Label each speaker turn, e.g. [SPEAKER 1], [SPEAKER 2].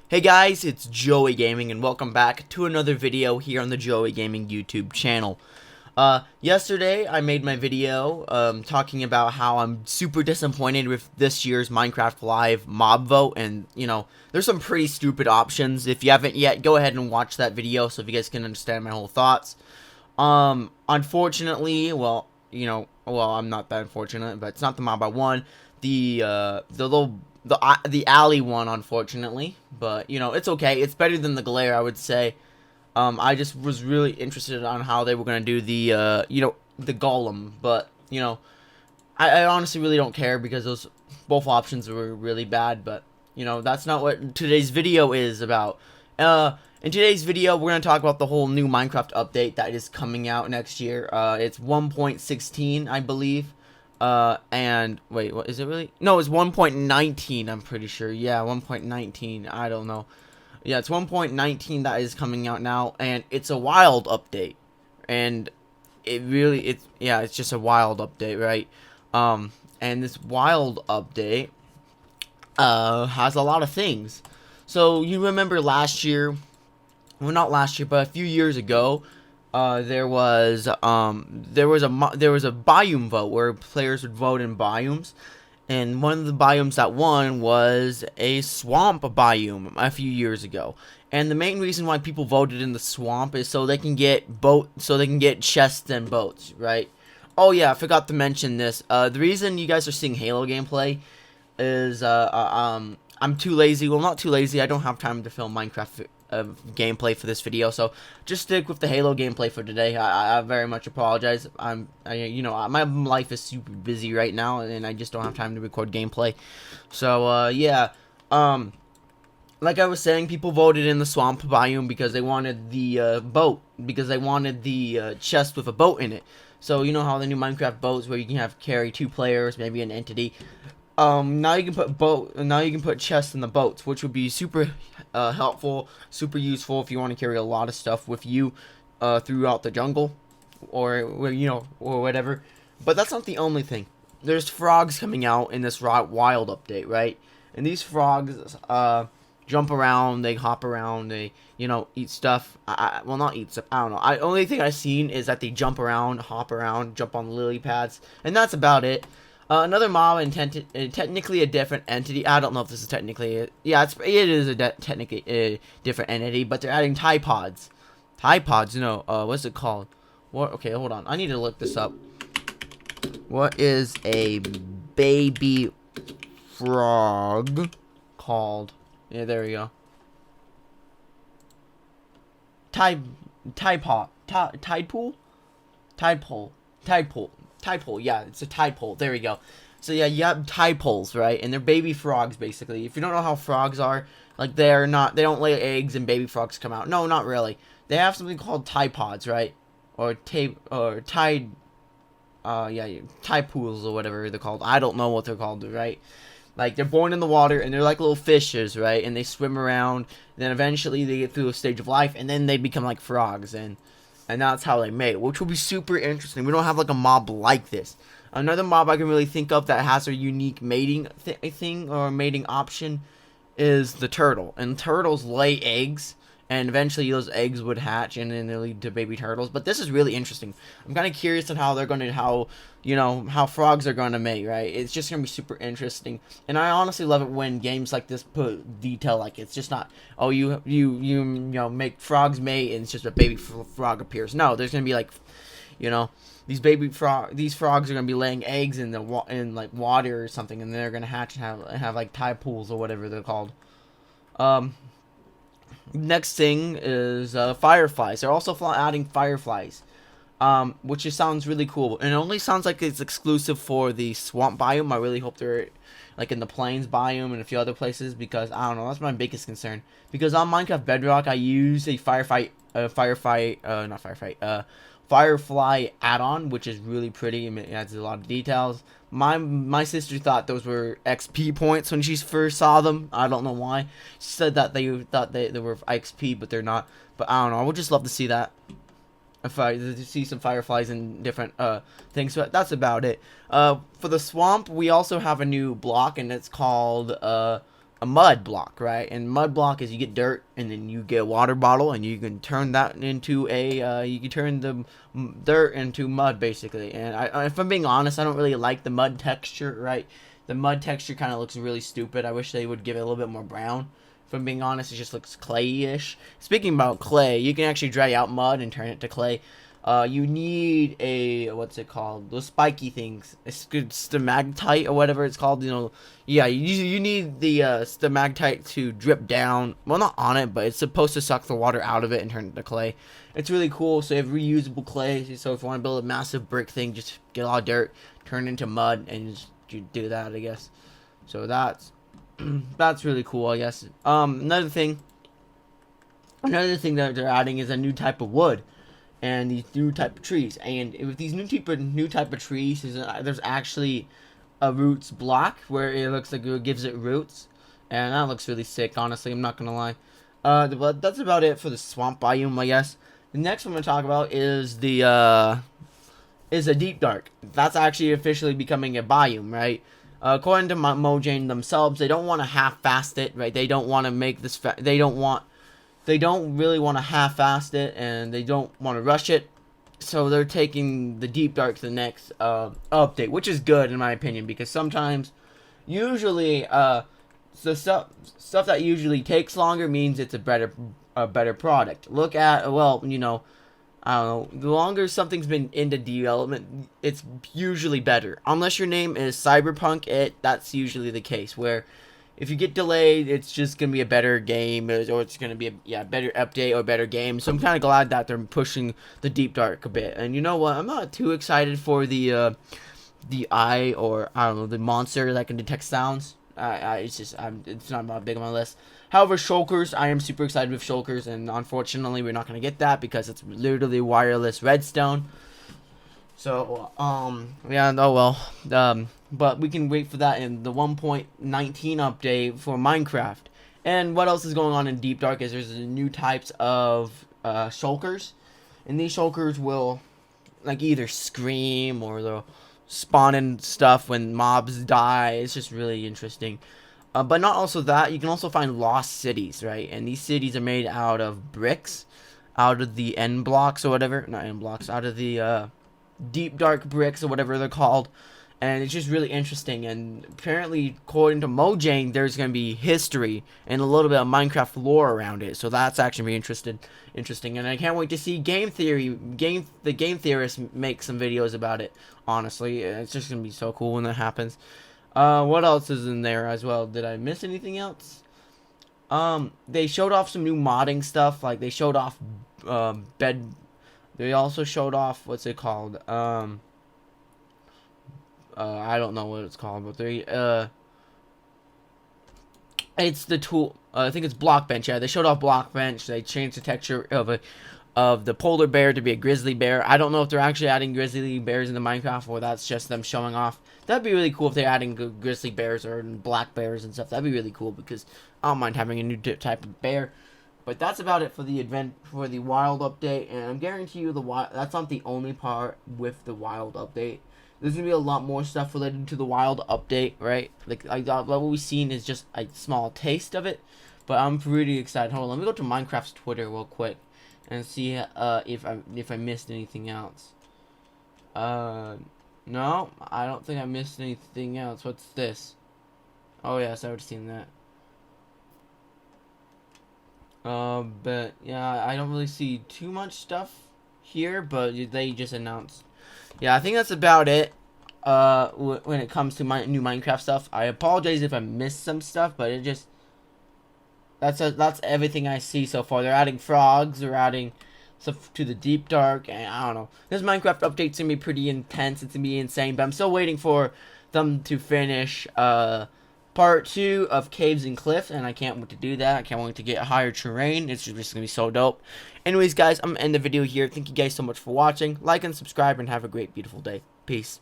[SPEAKER 1] Hey guys, it's Joey Gaming and welcome back to another video here on the Joey Gaming YouTube channel. Yesterday I made my video talking about how I'm super disappointed with this year's Minecraft Live mob vote, and there's some pretty stupid options. If you haven't yet, go ahead and watch that video so if you guys can understand my whole thoughts. Unfortunately, well, I'm not that unfortunate, but it's not the mob I won. The alley one, unfortunately, but it's okay. It's better than the glare, I would say. I just was really interested on how they were gonna do the the golem, but I honestly really don't care because those both options were really bad. But that's not what today's video is about. In today's video, we're gonna talk about the whole new Minecraft update that is coming out next year. It's 1.16, I believe. And wait, what is it really? No, it's 1.19, I'm pretty sure. Yeah, 1.19. I don't know. Yeah, it's 1.19 that is coming out now, and it's a wild update. And it's just a wild update, right? And this wild update has a lot of things. So you remember last year, well, not last year, but a few years ago, there was a biome vote where players would vote in biomes, and one of the biomes that won was a swamp biome a few years ago. And the main reason why people voted in the swamp is so they can get chests and boats, right? Oh yeah, I forgot to mention this. The reason you guys are seeing Halo gameplay is I'm too lazy. Well, not too lazy. I don't have time to film Minecraft gameplay for this video, so just stick with the Halo gameplay for today. I very much apologize. My life is super busy right now, and I just don't have time to record gameplay. So yeah, like I was saying, people voted in the swamp biome because they wanted the boat, because they wanted the chest with a boat in it. So you know how the new Minecraft boats where you can carry 2 players, maybe an entity. Now you can put chests in the boats, which would be super helpful, super useful if you want to carry a lot of stuff with you throughout the jungle, or whatever. But that's not the only thing. There's frogs coming out in this wild update, right? And these frogs jump around, they hop around, they eat stuff. Well, not eat stuff. I don't know. Only thing I've seen is that they jump around, hop around, jump on lily pads, and that's about it. Another mob and technically a different entity. I don't know if this is technically it is technically a different entity, but they're adding Tide Pods. Tide Pods, what's it called? What? Okay, hold on. I need to look this up. What is a baby frog called? Yeah, there we go. Tide pool. Tide pole, yeah, it's a tide pole. There we go. So yeah, you have tide poles, right? And they're baby frogs, basically. If you don't know how frogs are, like they don't lay eggs and baby frogs come out. No, not really. They have something called tide pods, right? Or tide pools or whatever they're called. I don't know what they're called, right? Like they're born in the water and they're like little fishes, right? And they swim around. And then eventually they get through a stage of life, and then they become like frogs, and that's how they mate, which will be super interesting. We don't have like a mob like this. Another mob I can really think of that has a unique mating thing or mating option is the turtle. And turtles lay eggs, and eventually those eggs would hatch, and then they lead to baby turtles. But this is really interesting. I'm kind of curious on how they're going to, how frogs are going to mate, right? It's just going to be super interesting. And I honestly love it when games like this put detail, like it's just not, oh, you make frogs mate and it's just a baby frog appears. No, there's going to be like, these frogs are going to be laying eggs in like water or something, and they're going to hatch and have like tide pools or whatever they're called. Next thing is Fireflies. They're also adding Fireflies, which just sounds really cool. And it only sounds like it's exclusive for the swamp biome. I really hope they're like in the plains biome and a few other places, because I don't know. That's my biggest concern. Because on Minecraft Bedrock, I use a Firefly add-on, which is really pretty. It adds a lot of details. My sister thought those were XP points when she first saw them. I don't know why. She said that they thought they were XP, but they're not. But I don't know. I would just love to see that. If I see some Fireflies and different things. But that's about it. For the swamp, we also have a new block, and it's called a mud block, right? And mud block is you get dirt and then you get a water bottle and you can turn that into a you can turn the dirt into mud basically. And if I'm being honest, I don't really like the mud texture, right? The mud texture kind of looks really stupid. I wish they would give it a little bit more brown. If I'm being honest, it just looks clay-ish. Speaking about clay, you can actually dry out mud and turn it to clay. You need a, what's it called? Those spiky things. It's stalactite or whatever it's called. You know, yeah. You need the stalactite to drip down. Well, not on it, but it's supposed to suck the water out of it and turn it to clay. It's really cool. So you have reusable clay. So if you want to build a massive brick thing, just get a lot of dirt, turn it into mud, and just do that, I guess. So that's that's really cool, I guess. Another thing that they're adding is a new type of wood. And these new type of trees, and with these new type of trees, there's actually a roots block where it looks like it gives it roots, and that looks really sick. Honestly, I'm not gonna lie. But that's about it for the swamp biome, I guess. The next one I'm gonna talk about is a deep dark. That's actually officially becoming a biome, right? According to Mojang themselves, they don't want to half-fast it, right? They don't want to make this. They don't really want to half-fast it, and they don't want to rush it. So they're taking the deep dark to the next update, which is good in my opinion, because sometimes, usually, the stuff that usually takes longer means it's a better product. Look at, well, you know, I don't know, the longer something's been into development, it's usually better. Unless your name is Cyberpunk, that's usually the case, where if you get delayed, it's just going to be a better game, or it's going to be a better update or better game. So I'm kind of glad that they're pushing the Deep Dark a bit. And you know what? I'm not too excited for the eye, or I don't know, the monster that can detect sounds. It's not big on my list. However, Shulkers, I am super excited with Shulkers, and unfortunately we're not going to get that because it's literally wireless redstone. So, yeah, oh well. But we can wait for that in the 1.19 update for Minecraft. And what else is going on in Deep Dark is there's new types of Shulkers. And these Shulkers will, like, either scream or they'll spawn in stuff when mobs die. It's just really interesting. But not also that, you can also find lost cities, right? And these cities are made out of bricks, out of the end blocks or whatever. Not end blocks, out of the Deep Dark bricks or whatever they're called. And it's just really interesting. And apparently, according to Mojang, there's going to be history and a little bit of Minecraft lore around it. So that's actually interesting. And I can't wait to see the game theorists make some videos about it. Honestly, it's just going to be so cool when that happens. What else is in there as well? Did I miss anything else? They showed off some new modding stuff. Like, they showed off bed. They also showed off, what's it called? I don't know what it's called, but it's the tool. I think it's Blockbench. Yeah, they showed off Blockbench. They changed the texture of the polar bear to be a grizzly bear. I don't know if they're actually adding grizzly bears into Minecraft, or that's just them showing off. That'd be really cool if they're adding grizzly bears or black bears and stuff. That'd be really cool because I don't mind having a new type of bear. But that's about it for the wild update, and I guarantee you that's not the only part with the wild update. There's gonna be a lot more stuff related to the wild update, right? Like what we've seen is just a small taste of it, but I'm pretty excited. Hold on, let me go to Minecraft's Twitter real quick and see if I missed anything else. No, I don't think I missed anything else. What's this? Oh yes, I would have seen that. But yeah, I don't really see too much stuff here, but they just announced. Yeah, I think that's about it. When it comes to new Minecraft stuff, I apologize if I missed some stuff, but it just that's everything I see so far. They're adding frogs, they're adding stuff to the Deep Dark, and I don't know. This Minecraft update's gonna be pretty intense. It's gonna be insane, but I'm still waiting for them to finish part 2 of Caves and Cliffs, and I can't wait to do that. I can't wait to get higher terrain. It's just gonna be so dope. Anyways, guys, I'm gonna end the video here. Thank you guys so much for watching. Like and subscribe, and have a great, beautiful day. Peace.